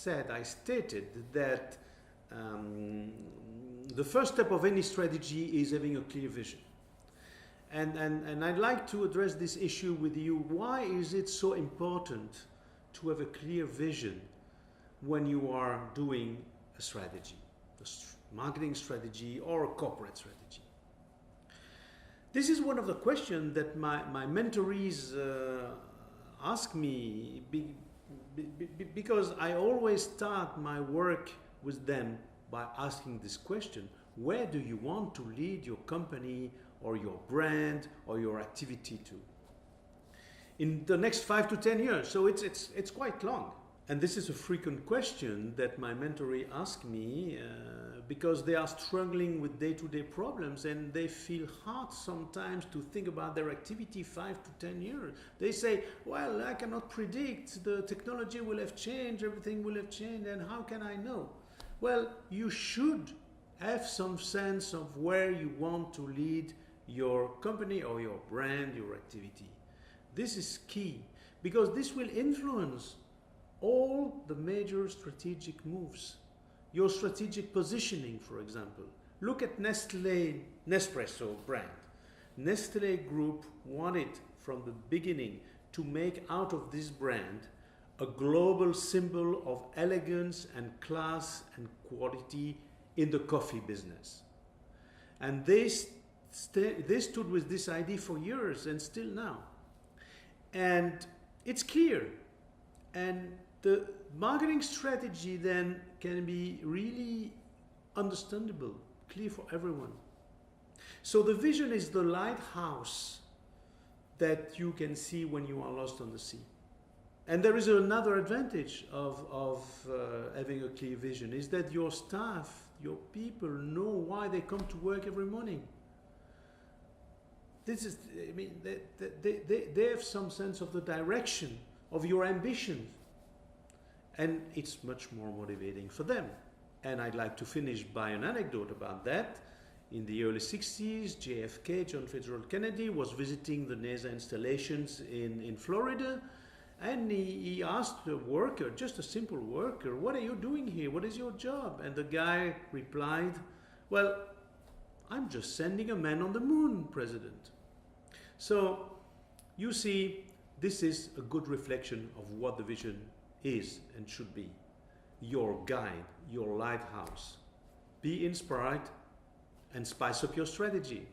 I stated that the first step of any strategy is having a clear vision. And I'd like to address this issue with you. Why is it so important to have a clear vision when you are doing a strategy, a marketing strategy or a corporate strategy? This is one of the questions that my mentorees ask me because I always start my work with them by asking this question: where do you want to lead your company or your brand or your activity to in the next 5 to 10 years? So it's quite long. And this is a frequent question that my mentoree ask me because they are struggling with day-to-day problems and they feel hard sometimes to think about their activity 5 to 10 years. They say, well, I cannot predict, the technology will have changed, everything will have changed, and how can I know? Well, you should have some sense of where you want to lead your company or your brand, your activity. This is key because this will influence all the major strategic moves. Your strategic positioning, for example. Look at Nespresso brand. Nestlé Group wanted from the beginning to make out of this brand a global symbol of elegance and class and quality in the coffee business. And they stood with this idea for years and still now. And it's clear. And the marketing strategy then can be really understandable, clear for everyone. So the vision is the lighthouse that you can see when you are lost on the sea. And there is another advantage of having a clear vision, is that your staff, your people know why they come to work every morning. This is, I mean, they have some sense of the direction of your ambitions. And it's much more motivating for them. And I'd like to finish by an anecdote about that. In the early 60s, JFK, John Fitzgerald Kennedy, was visiting the NASA installations in Florida. And he asked a worker, just a simple worker, what are you doing here? What is your job? And the guy replied, well, I'm just sending a man on the moon, President. So you see, this is a good reflection of what the vision is and should be. Your guide, your lighthouse. Be inspired and spice up your strategy.